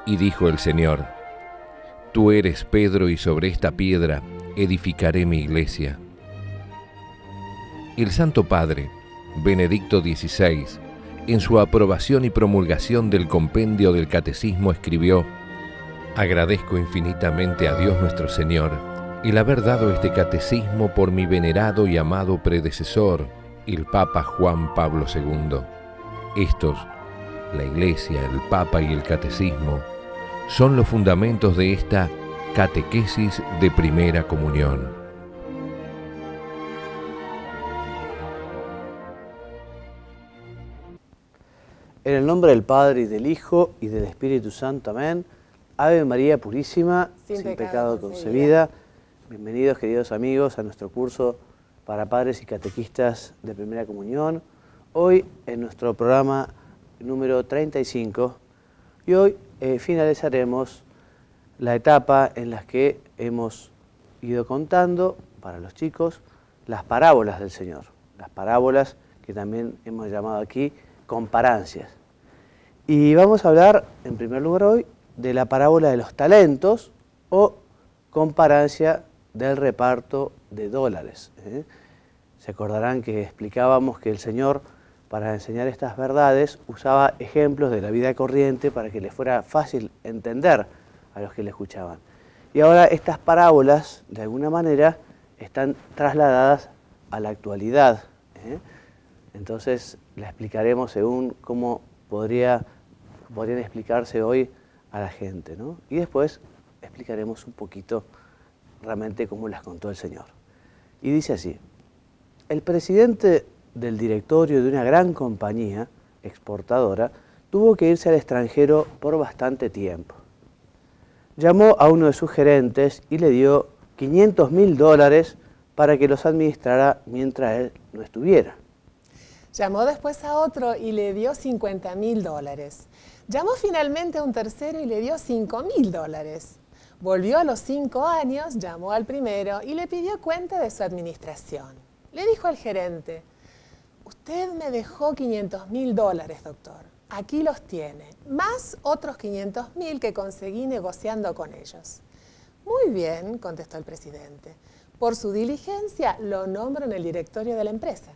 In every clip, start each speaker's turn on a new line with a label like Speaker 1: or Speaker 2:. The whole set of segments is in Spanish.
Speaker 1: Y dijo el Señor: Tú eres Pedro, y sobre esta piedra edificaré mi iglesia. El Santo Padre, Benedicto XVI, en su aprobación y promulgación del compendio del Catecismo escribió: Agradezco infinitamente a Dios nuestro Señor el haber dado este catecismo por mi venerado y amado predecesor, el Papa Juan Pablo II. Estos, la Iglesia, el Papa y el Catecismo, son los fundamentos de esta catequesis de primera comunión.
Speaker 2: En el nombre del Padre, y del Hijo, y del Espíritu Santo. Amén. Ave María Purísima, sin pecado concebida. Bienvenidos, queridos amigos, a nuestro curso para padres y catequistas de primera comunión. Hoy en nuestro programa número 35. Y hoy finalizaremos la etapa en la que hemos ido contando para los chicos las parábolas del Señor. Las parábolas que también hemos llamado aquí comparancias. Y vamos a hablar, en primer lugar hoy, de la parábola de los talentos o comparancia del reparto de dólares. Se acordarán que explicábamos que el Señor, para enseñar estas verdades, usaba ejemplos de la vida corriente para que les fuera fácil entender a los que le escuchaban. Y ahora estas parábolas, de alguna manera, están trasladadas a la actualidad. Entonces, la explicaremos según cómo podrían explicarse hoy a la gente, ¿no? Y después explicaremos un poquito realmente cómo las contó el Señor. Y dice así: el presidente del directorio de una gran compañía exportadora tuvo que irse al extranjero por bastante tiempo. Llamó a uno de sus gerentes y le dio $500.000 para que los administrara mientras él no estuviera.
Speaker 3: Llamó después a otro y le dio $50.000. Llamó finalmente a un tercero y le dio $5.000. Volvió a los 5 años, llamó al primero y le pidió cuenta de su administración. Le dijo al gerente: usted me dejó $500.000, doctor. Aquí los tiene, más otros 500.000 que conseguí negociando con ellos. Muy bien, contestó el presidente. Por su diligencia lo nombro en el directorio de la empresa.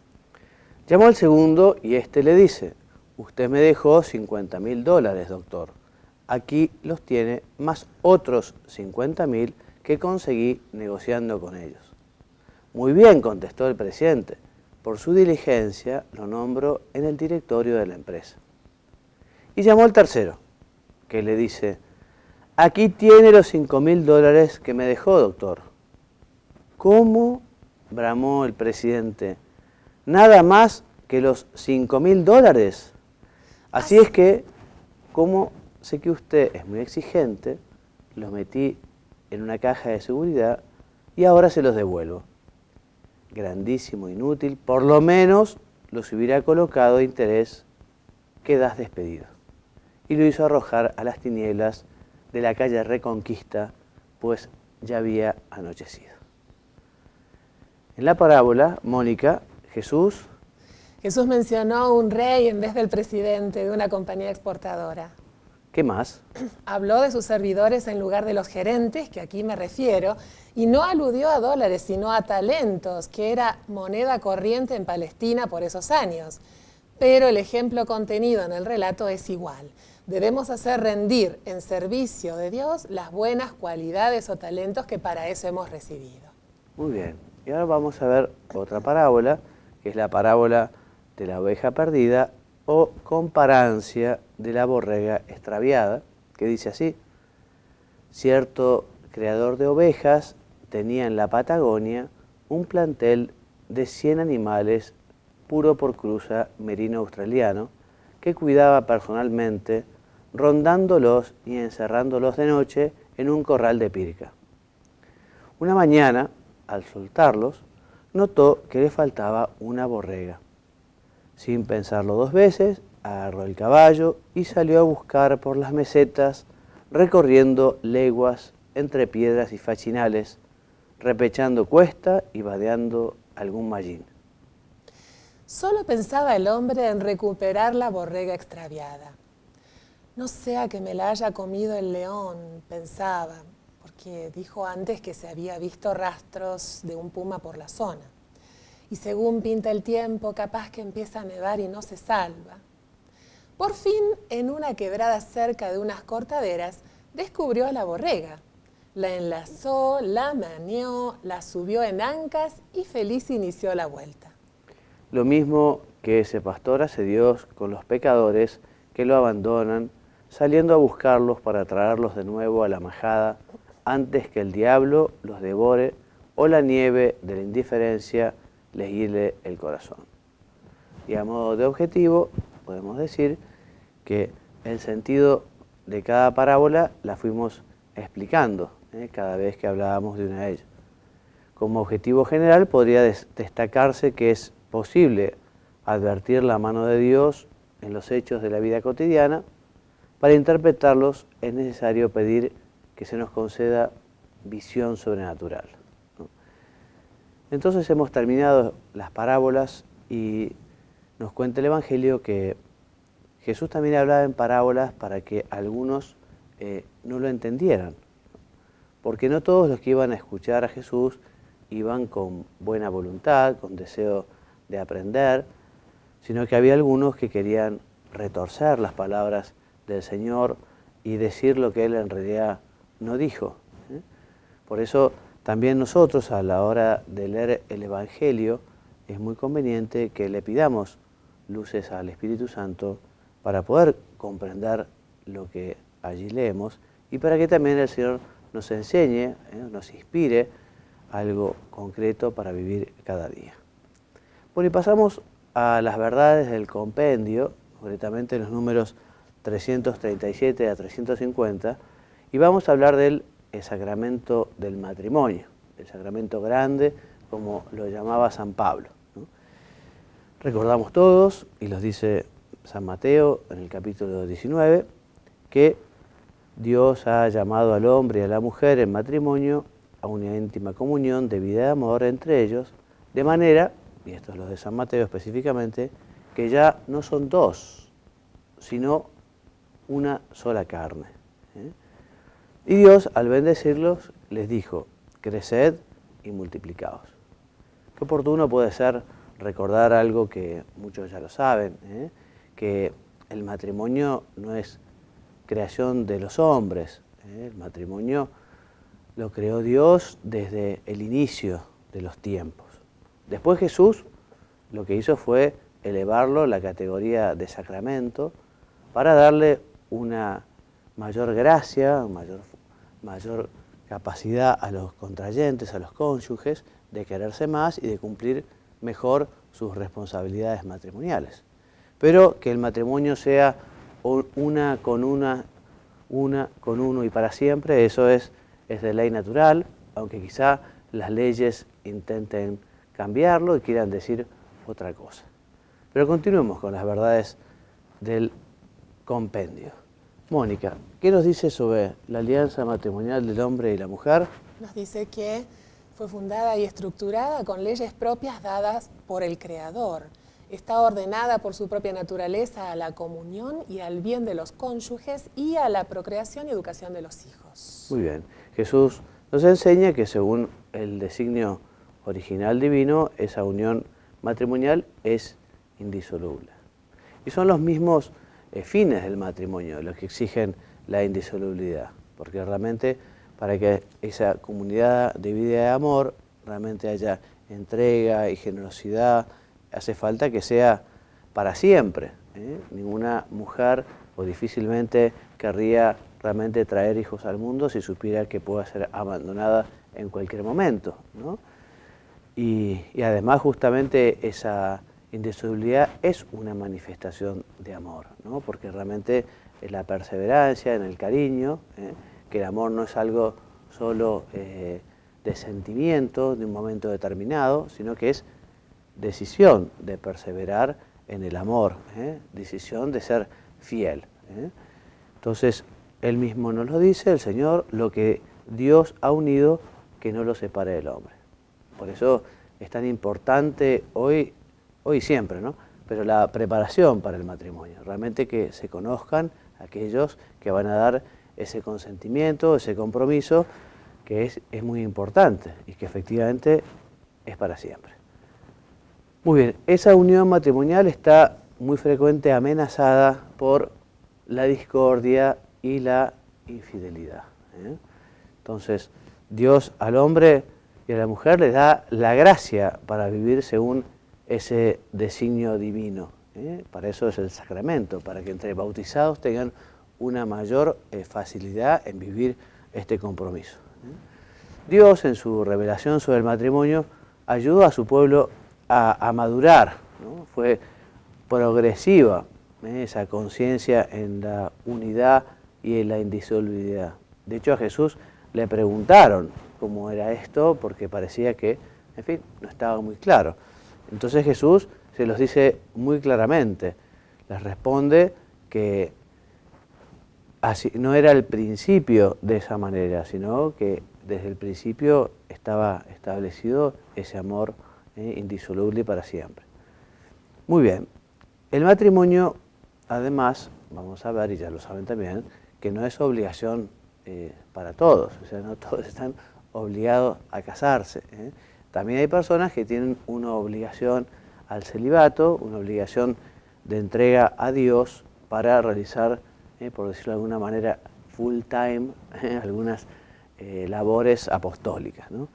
Speaker 2: Llamó al segundo y éste le dice: usted me dejó $50.000, doctor. Aquí los tiene, más otros 50.000 que conseguí negociando con ellos. Muy bien, contestó el presidente. Por su diligencia lo nombro en el directorio de la empresa. Y llamó al tercero, que le dice: aquí tiene los $5.000 que me dejó, doctor. ¿Cómo?, bramó el presidente. ¿Nada más que los $5.000? Así es que, como sé que usted es muy exigente, los metí en una caja de seguridad y ahora se los devuelvo. Grandísimo inútil, por lo menos los hubiera colocado de interés, quedas despedido. Y lo hizo arrojar a las tinieblas de la calle Reconquista, pues ya había anochecido. En la parábola, Mónica, Jesús
Speaker 3: mencionó un rey en vez del presidente de una compañía exportadora.
Speaker 2: ¿Qué más?
Speaker 3: Habló de sus servidores en lugar de los gerentes, que aquí me refiero, y no aludió a dólares, sino a talentos, que era moneda corriente en Palestina por esos años. Pero el ejemplo contenido en el relato es igual. Debemos hacer rendir en servicio de Dios las buenas cualidades o talentos que para eso hemos recibido.
Speaker 2: Muy bien. Y ahora vamos a ver otra parábola, que es la parábola de la oveja perdida o comparancia de la borrega extraviada, que dice así: cierto criador de ovejas tenía en la Patagonia un plantel de 100 animales puro por cruza merino australiano que cuidaba personalmente, rondándolos y encerrándolos de noche en un corral de pirca. Una mañana, al soltarlos, notó que le faltaba una borrega. Sin pensarlo 2 veces, agarró el caballo y salió a buscar por las mesetas, recorriendo leguas entre piedras y fachinales, repechando cuesta y vadeando algún mallín.
Speaker 3: Solo pensaba el hombre en recuperar la borrega extraviada. No sea que me la haya comido el león, pensaba, porque dijo antes que se había visto rastros de un puma por la zona. Y según pinta el tiempo, capaz que empieza a nevar y no se salva. Por fin, en una quebrada cerca de unas cortaderas, descubrió a la borrega. La enlazó, la manió, la subió en ancas y feliz inició la vuelta.
Speaker 2: Lo mismo que ese pastor hace Dios con los pecadores que lo abandonan, saliendo a buscarlos para traerlos de nuevo a la majada antes que el diablo los devore o la nieve de la indiferencia les hiele el corazón. Y a modo de objetivo, podemos decir que el sentido de cada parábola la fuimos explicando cada vez que hablábamos de una de ellas. Como objetivo general podría destacarse que es posible advertir la mano de Dios en los hechos de la vida cotidiana. Para interpretarlos es necesario pedir que se nos conceda visión sobrenatural. Entonces hemos terminado las parábolas y nos cuenta el Evangelio que Jesús también hablaba en parábolas para que algunos no lo entendieran. Porque no todos los que iban a escuchar a Jesús iban con buena voluntad, con deseo de aprender, sino que había algunos que querían retorcer las palabras del Señor y decir lo que Él en realidad no dijo. Por eso también nosotros a la hora de leer el Evangelio es muy conveniente que le pidamos luces al Espíritu Santo para poder comprender lo que allí leemos y para que también el Señor nos enseñe, nos inspire algo concreto para vivir cada día. Bueno, y pasamos a las verdades del compendio, concretamente los números 337 a 350, y vamos a hablar del sacramento del matrimonio, el sacramento grande, como lo llamaba San Pablo, ¿no? Recordamos todos, y los dice San Mateo en el capítulo 19, que Dios ha llamado al hombre y a la mujer en matrimonio a una íntima comunión de vida y amor entre ellos, de manera, y esto es lo de San Mateo específicamente, que ya no son dos, sino una sola carne. Y Dios, al bendecirlos, les dijo, creced y multiplicaos. Qué oportuno puede ser recordar algo que muchos ya lo saben, que el matrimonio no es creación de los hombres, el matrimonio lo creó Dios desde el inicio de los tiempos. Después Jesús lo que hizo fue elevarlo a la categoría de sacramento para darle una mayor gracia, mayor capacidad a los contrayentes, a los cónyuges, de quererse más y de cumplir mejor sus responsabilidades matrimoniales. Pero que el matrimonio sea una con uno y para siempre, eso es de ley natural, aunque quizá las leyes intenten cambiarlo y quieran decir otra cosa. Pero continuemos con las verdades del compendio. Mónica, ¿qué nos dice sobre la alianza matrimonial del hombre y la mujer?
Speaker 3: Nos dice que fue fundada y estructurada con leyes propias dadas por el Creador. Está ordenada por su propia naturaleza a la comunión y al bien de los cónyuges y a la procreación y educación de los hijos.
Speaker 2: Muy bien. Jesús nos enseña que según el designio original divino, esa unión matrimonial es indisoluble. Y son los mismos fines del matrimonio los que exigen la indisolubilidad, porque realmente para que esa comunidad de vida y de amor realmente haya entrega y generosidad, hace falta que sea para siempre. Ninguna mujer o difícilmente querría realmente traer hijos al mundo si supiera que pueda ser abandonada en cualquier momento, ¿no? Y además justamente esa indisolubilidad es una manifestación de amor, ¿no? Porque realmente es la perseverancia en el cariño, que el amor no es algo solo de sentimiento de un momento determinado, sino que es decisión de perseverar en el amor, decisión de ser fiel. Entonces, Él mismo nos lo dice, el Señor, lo que Dios ha unido, que no lo separe del hombre. Por eso es tan importante hoy y siempre, ¿no? Pero la preparación para el matrimonio, realmente que se conozcan aquellos que van a dar ese consentimiento, ese compromiso, que es muy importante y que efectivamente es para siempre. Muy bien, esa unión matrimonial está muy frecuente amenazada por la discordia y la infidelidad. Entonces, Dios al hombre y a la mujer les da la gracia para vivir según ese designio divino. Para eso es el sacramento, para que entre bautizados tengan una mayor facilidad en vivir este compromiso. Dios, en su revelación sobre el matrimonio, ayudó a su pueblo a madurar, ¿no? Fue progresiva esa conciencia en la unidad y en la indisolubilidad. De hecho, a Jesús le preguntaron cómo era esto, porque parecía que, en fin, no estaba muy claro. Entonces Jesús se los dice muy claramente, les responde que así, no era el principio de esa manera, sino que desde el principio estaba establecido ese amor indisoluble para siempre. Muy bien, el matrimonio, además, vamos a ver, y ya lo saben también, que no es obligación para todos, o sea, no todos están obligados a casarse. También hay personas que tienen una obligación al celibato, una obligación de entrega a Dios para realizar, por decirlo de alguna manera, full time, algunas labores apostólicas, ¿no?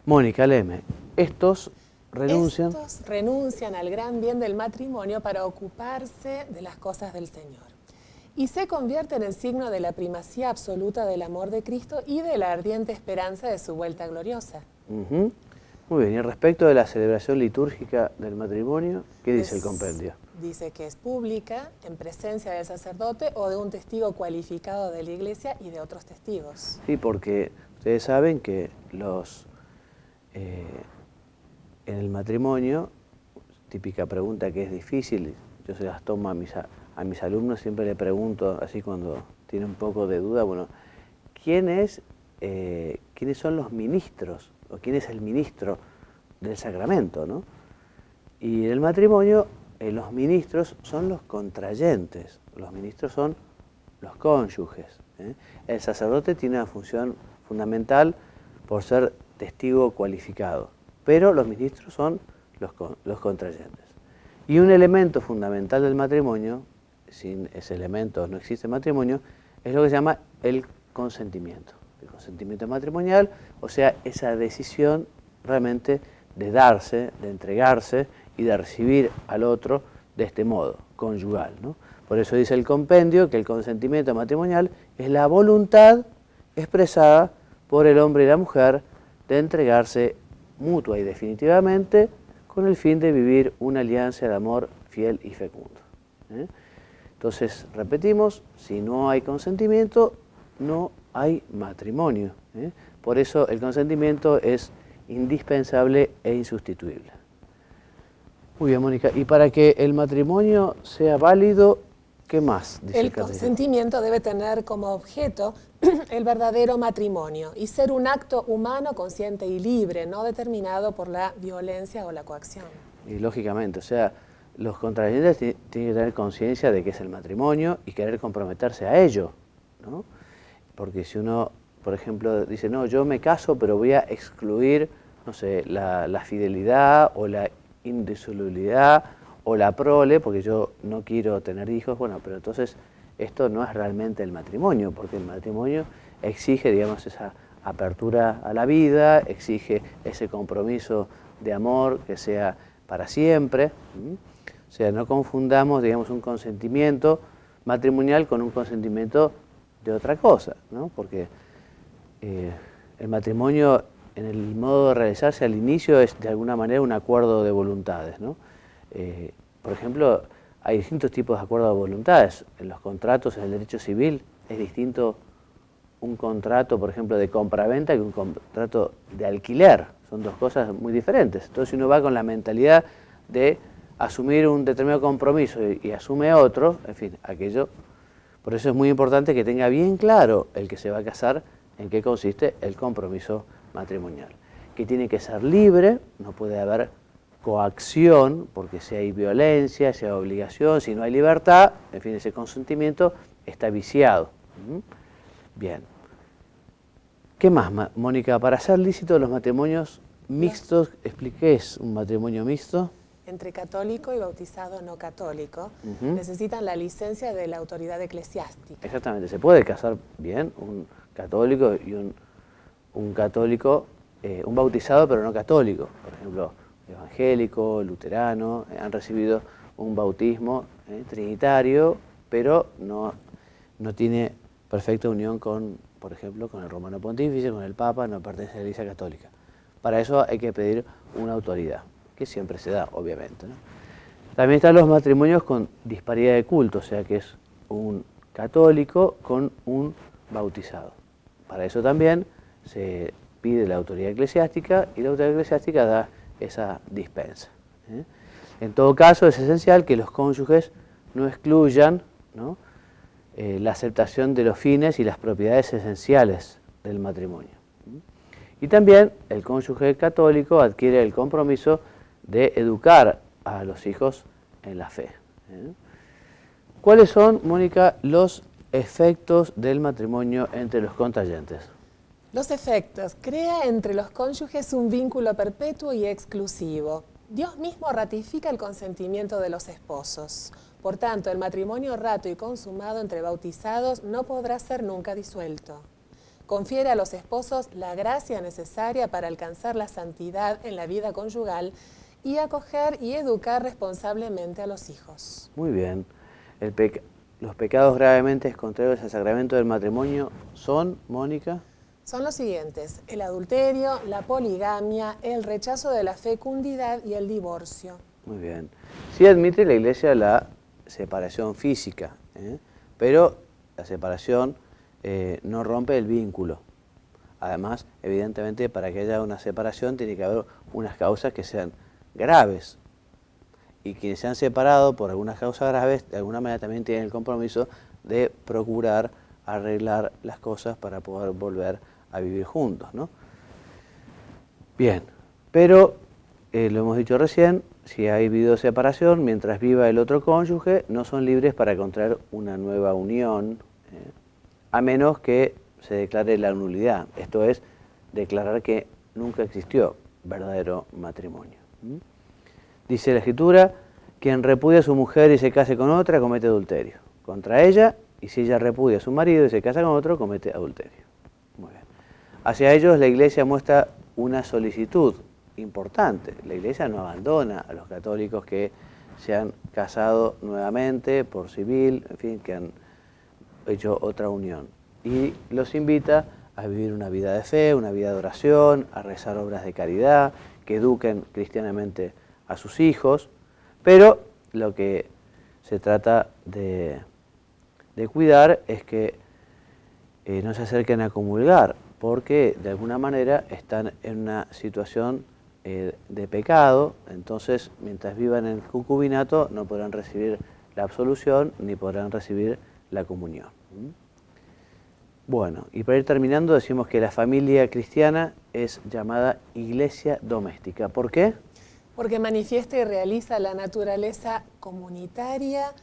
Speaker 2: Mónica, léeme. Estos renuncian
Speaker 3: al gran bien del matrimonio para ocuparse de las cosas del Señor. Y se convierten en signo de la primacía absoluta del amor de Cristo y de la ardiente esperanza de su vuelta gloriosa.
Speaker 2: Muy bien, y respecto de la celebración litúrgica del matrimonio, ¿qué dice el compendio?
Speaker 3: Dice que es pública, en presencia del sacerdote o de un testigo cualificado de la Iglesia y de otros testigos.
Speaker 2: Sí, porque ustedes saben que en el matrimonio, típica pregunta que es difícil, yo se las tomo a mis alumnos, siempre le pregunto, así cuando tiene un poco de duda, bueno, ¿quiénes son los ministros? ¿O quién es el ministro del sacramento, ¿no? Y en el matrimonio, los ministros son los contrayentes, los ministros son los cónyuges. El sacerdote tiene una función fundamental por ser testigo cualificado, pero los ministros son los contrayentes. Y un elemento fundamental del matrimonio, sin ese elemento no existe matrimonio, es lo que se llama el consentimiento. El consentimiento matrimonial, o sea, esa decisión realmente de darse, de entregarse y de recibir al otro de este modo, conyugal, ¿no? Por eso dice el compendio que el consentimiento matrimonial es la voluntad expresada por el hombre y la mujer de entregarse mutua y definitivamente con el fin de vivir una alianza de amor fiel y fecundo. Entonces, repetimos, si no hay consentimiento, no hay matrimonio. Por eso el consentimiento es indispensable e insustituible. Muy bien, Mónica. Y para que el matrimonio sea válido, ¿qué más dice
Speaker 3: el consentimiento debe tener como objeto el verdadero matrimonio y ser un acto humano, consciente y libre, no determinado por la violencia o la coacción.
Speaker 2: Y lógicamente, o sea, los contrayentes tienen que tener conciencia de que es el matrimonio y querer comprometerse a ello, ¿no? Porque si uno, por ejemplo, dice, no, yo me caso, pero voy a excluir, no sé, la fidelidad o la indisolubilidad o la prole, porque yo no quiero tener hijos, bueno, pero entonces esto no es realmente el matrimonio, porque el matrimonio exige, digamos, esa apertura a la vida, exige ese compromiso de amor que sea para siempre. O sea, no confundamos, digamos, un consentimiento matrimonial con un consentimiento de otra cosa, ¿no? Porque el matrimonio, en el modo de realizarse al inicio, es de alguna manera un acuerdo de voluntades, ¿no? Por ejemplo, hay distintos tipos de acuerdos de voluntades. En los contratos, en el derecho civil, es distinto un contrato, por ejemplo, de compraventa que un contrato de alquiler. Son dos cosas muy diferentes. Entonces, si uno va con la mentalidad de asumir un determinado compromiso y asume otro, en fin, aquello. Por eso es muy importante que tenga bien claro el que se va a casar en qué consiste el compromiso matrimonial. Que tiene que ser libre, no puede haber coacción, porque si hay violencia, si hay obligación, si no hay libertad, en fin, ese consentimiento está viciado. Bien. ¿Qué más, Mónica? Para ser lícitos los matrimonios mixtos, ¿qué es un matrimonio mixto?
Speaker 3: Entre católico y bautizado no católico, necesitan la licencia de la autoridad eclesiástica.
Speaker 2: Exactamente. ¿Se puede casar bien un católico y un católico, un bautizado pero no católico? Por ejemplo, evangélico, luterano, han recibido un bautismo trinitario, pero no tiene perfecta unión con, por ejemplo, con el romano pontífice, con el papa, no pertenece a la Iglesia católica. Para eso hay que pedir una autoridad, que siempre se da, obviamente, ¿no? También están los matrimonios con disparidad de culto, o sea que es un católico con un bautizado. Para eso también se pide la autoridad eclesiástica y la autoridad eclesiástica da esa dispensa. En todo caso, es esencial que los cónyuges no excluyan, ¿no?, la aceptación de los fines y las propiedades esenciales del matrimonio. Y también el cónyuge católico adquiere el compromiso de educar a los hijos en la fe. ¿Cuáles son, Mónica, los efectos del matrimonio entre los contrayentes?
Speaker 3: Los efectos. Crea entre los cónyuges un vínculo perpetuo y exclusivo. Dios mismo ratifica el consentimiento de los esposos. Por tanto, el matrimonio rato y consumado entre bautizados no podrá ser nunca disuelto. Confiere a los esposos la gracia necesaria para alcanzar la santidad en la vida conyugal y acoger y educar responsablemente a los hijos.
Speaker 2: Muy bien. Los pecados gravemente contrarios al sacramento del matrimonio son, Mónica.
Speaker 3: Son los siguientes: el adulterio, la poligamia, el rechazo de la fecundidad y el divorcio.
Speaker 2: Muy bien. Sí admite la Iglesia la separación física, pero la separación no rompe el vínculo. Además, evidentemente, para que haya una separación tiene que haber unas causas que sean graves. Y quienes se han separado por algunas causas graves, de alguna manera también tienen el compromiso de procurar arreglar las cosas para poder volver a vivir juntos, ¿no? Bien, pero lo hemos dicho recién, si hay habido separación, mientras viva el otro cónyuge, no son libres para contraer una nueva unión, a menos que se declare la nulidad, esto es, declarar que nunca existió verdadero matrimonio. Dice la Escritura, quien repudia a su mujer y se case con otra, comete adulterio contra ella, y si ella repudia a su marido y se casa con otro, comete adulterio. Muy bien. Hacia ellos la Iglesia muestra una solicitud importante. La Iglesia no abandona a los católicos que se han casado nuevamente por civil, en fin, que han hecho otra unión. Y los invita a vivir una vida de fe, una vida de oración, a rezar obras de caridad, que eduquen cristianamente a sus hijos, pero lo que se trata de cuidar es que no se acerquen a comulgar, porque de alguna manera están en una situación de pecado, entonces mientras vivan en el concubinato no podrán recibir la absolución ni podrán recibir la comunión. Bueno, y para ir terminando decimos que la familia cristiana es llamada iglesia doméstica. ¿Por qué?
Speaker 3: Porque manifiesta y realiza la naturaleza comunitaria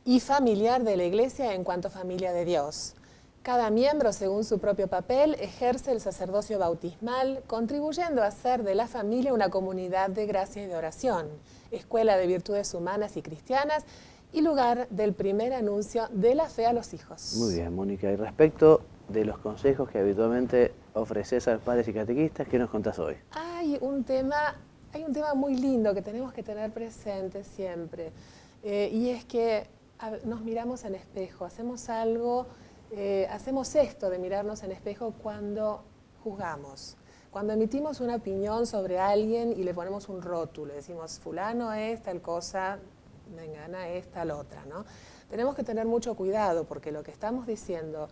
Speaker 3: y familiar de la Iglesia en cuanto familia de Dios. Cada miembro, según su propio papel, ejerce el sacerdocio bautismal, contribuyendo a hacer de la familia una comunidad de gracia y de oración, escuela de virtudes humanas y cristianas y lugar del primer anuncio de la fe a los hijos.
Speaker 2: Muy bien, Mónica. Y respecto de los consejos que habitualmente ofreces a los padres y catequistas, ¿qué nos contás hoy?
Speaker 3: Hay un tema muy lindo que tenemos que tener presente siempre, y es que nos miramos en espejo, hacemos algo, hacemos esto de mirarnos en espejo cuando juzgamos, cuando emitimos una opinión sobre alguien y le ponemos un rótulo, decimos fulano es tal cosa, mengana es tal otra, ¿no? Tenemos que tener mucho cuidado porque lo que estamos diciendo,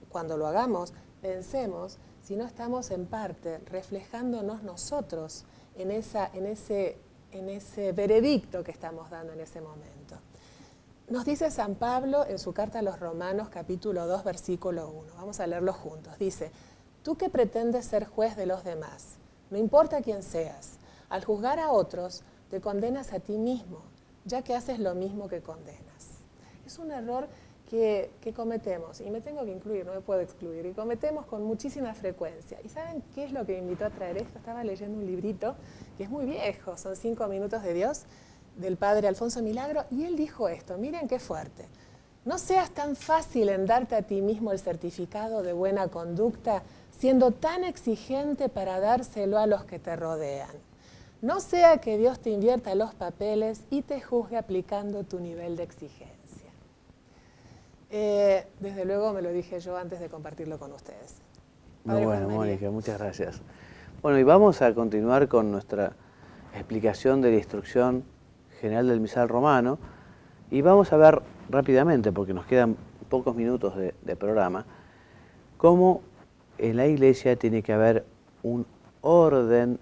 Speaker 3: cuando lo hagamos, pensemos si no estamos en parte reflejándonos nosotros en ese veredicto que estamos dando en ese momento. Nos dice San Pablo en su carta a los Romanos, capítulo 2, versículo 1. Vamos a leerlo juntos. Dice, tú que pretendes ser juez de los demás, no importa quién seas, al juzgar a otros, te condenas a ti mismo, ya que haces lo mismo que condenas. Es un error que cometemos, y me tengo que incluir, no me puedo excluir, y cometemos con muchísima frecuencia. ¿Y saben qué es lo que me invitó a traer esto? Estaba leyendo un librito que es muy viejo, son 5 minutos de Dios, del padre Alfonso Milagro, y él dijo esto, miren qué fuerte. No seas tan fácil en darte a ti mismo el certificado de buena conducta, siendo tan exigente para dárselo a los que te rodean. No sea que Dios te invierta los papeles y te juzgue aplicando tu nivel de exigencia. Desde luego me lo dije yo antes de compartirlo con ustedes.
Speaker 2: Muy bueno, Mónica, muchas gracias. Bueno, y vamos a continuar con nuestra explicación de la instrucción general del misal romano y vamos a ver rápidamente, porque nos quedan pocos minutos de programa, cómo en la iglesia tiene que haber un orden,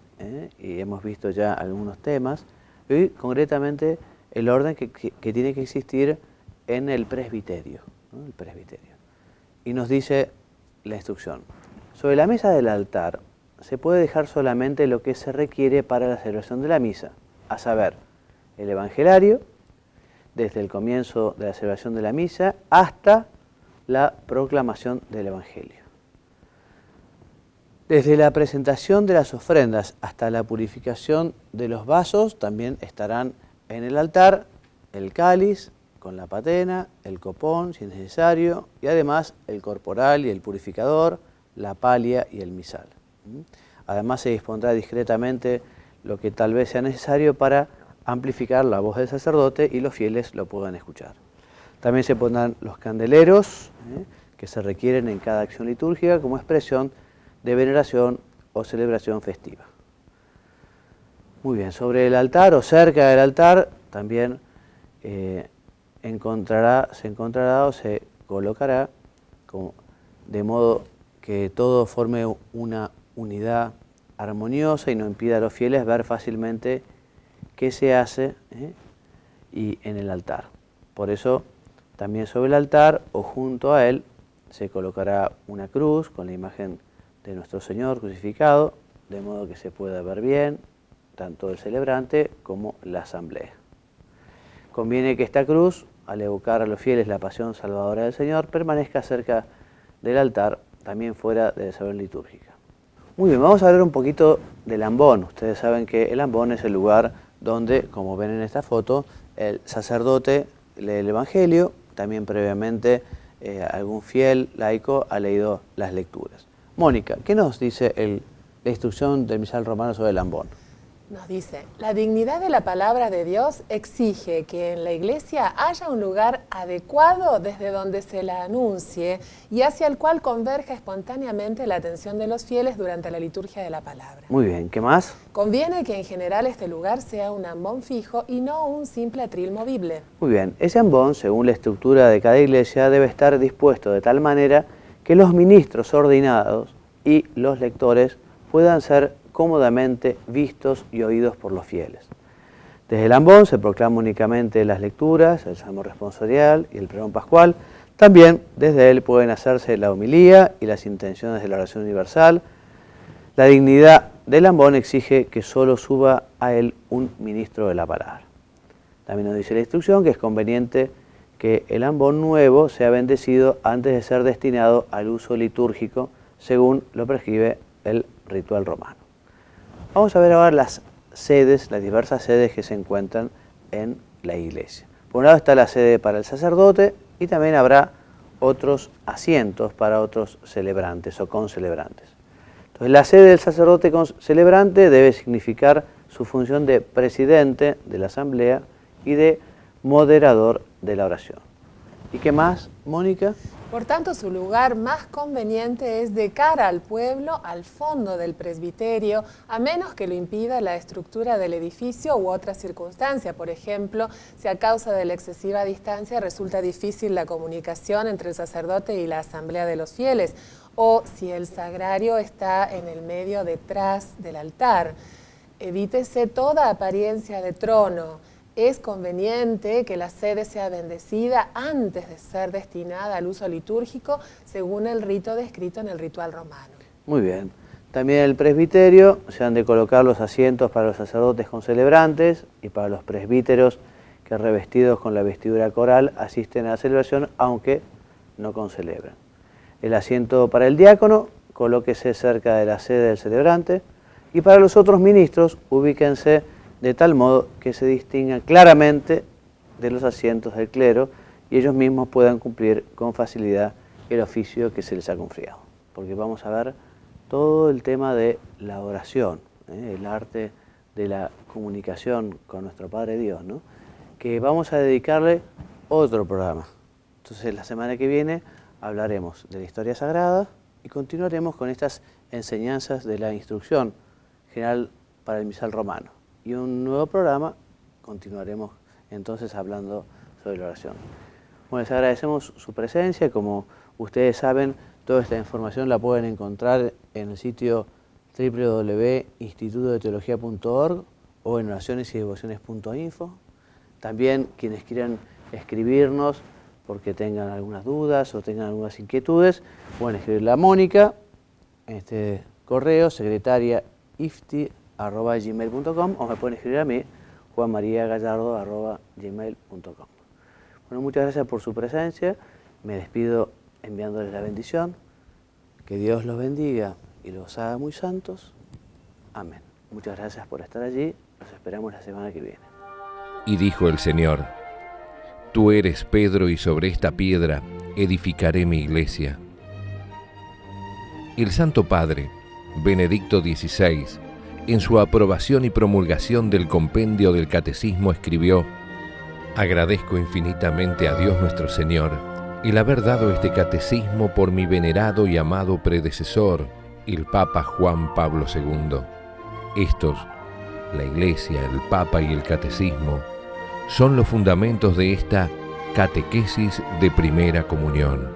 Speaker 2: y hemos visto ya algunos temas, y concretamente el orden que tiene que existir en el presbiterio, ¿no? El presbiterio. Y nos dice la instrucción, sobre la mesa del altar se puede dejar solamente lo que se requiere para la celebración de la misa, a saber, el evangelario, desde el comienzo de la celebración de la misa hasta la proclamación del evangelio. Desde la presentación de las ofrendas hasta la purificación de los vasos también estarán en el altar el cáliz con la patena, el copón si es necesario y además el corporal y el purificador, la palia y el misal. Además se dispondrá discretamente lo que tal vez sea necesario para amplificar la voz del sacerdote y los fieles lo puedan escuchar. También se pondrán los candeleros que se requieren en cada acción litúrgica como expresión de veneración o celebración festiva. Muy bien, sobre el altar o cerca del altar también se encontrará o se colocará de modo que todo forme una unidad armoniosa y no impida a los fieles ver fácilmente qué se hace y en el altar. Por eso también sobre el altar o junto a él se colocará una cruz con la imagen de nuestro Señor crucificado, de modo que se pueda ver bien tanto el celebrante como la asamblea. Conviene que esta cruz, al evocar a los fieles la pasión salvadora del Señor, permanezca cerca del altar, también fuera de la celebración litúrgica. Muy bien, vamos a hablar un poquito del ambón. Ustedes saben que el ambón es el lugar donde, como ven en esta foto, el sacerdote lee el Evangelio, también previamente algún fiel laico ha leído las lecturas. Mónica, ¿qué nos dice la instrucción del misal romano sobre el ambón?
Speaker 3: Nos dice, la dignidad de la palabra de Dios exige que en la iglesia haya un lugar adecuado desde donde se la anuncie y hacia el cual converja espontáneamente la atención de los fieles durante la liturgia de la palabra.
Speaker 2: Muy bien, ¿qué más?
Speaker 3: Conviene que en general este lugar sea un ambón fijo y no un simple atril movible.
Speaker 2: Muy bien, ese ambón, según la estructura de cada iglesia, debe estar dispuesto de tal manera que los ministros ordenados y los lectores puedan ser cómodamente vistos y oídos por los fieles. Desde el ambón se proclama únicamente las lecturas, el salmo responsorial y el pregón pascual. También desde él pueden hacerse la homilía y las intenciones de la oración universal. La dignidad del ambón exige que solo suba a él un ministro de la palabra. También nos dice la instrucción que es conveniente que el ambón nuevo sea bendecido antes de ser destinado al uso litúrgico, según lo prescribe el ritual romano. Vamos a ver ahora las diversas sedes que se encuentran en la iglesia. Por un lado está la sede para el sacerdote y también habrá otros asientos para otros celebrantes o concelebrantes. Entonces la sede del sacerdote celebrante debe significar su función de presidente de la asamblea y de moderador de la oración. ¿Y qué más, Mónica?
Speaker 3: Por tanto, su lugar más conveniente es de cara al pueblo, al fondo del presbiterio, a menos que lo impida la estructura del edificio u otra circunstancia. Por ejemplo, si a causa de la excesiva distancia resulta difícil la comunicación entre el sacerdote y la asamblea de los fieles, o si el sagrario está en el medio detrás del altar. Evítese toda apariencia de trono. Es conveniente que la sede sea bendecida antes de ser destinada al uso litúrgico, según el rito descrito en el ritual romano.
Speaker 2: Muy bien. También en el presbiterio se han de colocar los asientos para los sacerdotes concelebrantes y para los presbíteros, que que revestidos con la vestidura coral asisten a la celebración, aunque no concelebran. El asiento para el diácono, colóquese cerca de la sede del celebrante, y para los otros ministros, ubíquense de tal modo que se distingan claramente de los asientos del clero y ellos mismos puedan cumplir con facilidad el oficio que se les ha confiado. Porque vamos a ver todo el tema de la oración, el arte de la comunicación con nuestro Padre Dios, ¿no? Que vamos a dedicarle otro programa. Entonces la semana que viene hablaremos de la historia sagrada y continuaremos con estas enseñanzas de la instrucción general para el misal romano. Y un nuevo programa continuaremos entonces hablando sobre la oración. Bueno, les agradecemos su presencia. Como ustedes saben, toda esta información la pueden encontrar en el sitio www.institutodeteología.org o en oracionesydevociones.info. También quienes quieran escribirnos porque tengan algunas dudas o tengan algunas inquietudes, pueden escribirle a Mónica en este correo, secretariaifti@gmail.com, o me pueden escribir a mí, juanmariagallardo@gmail.com. Bueno, muchas gracias por su presencia. Me despido enviándoles la bendición. Que Dios los bendiga y los haga muy santos. Amén. Muchas gracias por estar allí. Los esperamos la semana que viene.
Speaker 1: Y dijo el Señor: Tú eres Pedro, y sobre esta piedra edificaré mi iglesia. El Santo Padre, Benedicto XVI, en su aprobación y promulgación del compendio del Catecismo escribió: Agradezco infinitamente a Dios nuestro Señor el haber dado este catecismo por mi venerado y amado predecesor, el Papa Juan Pablo II. Estos, la Iglesia, el Papa y el Catecismo, son los fundamentos de esta catequesis de primera comunión.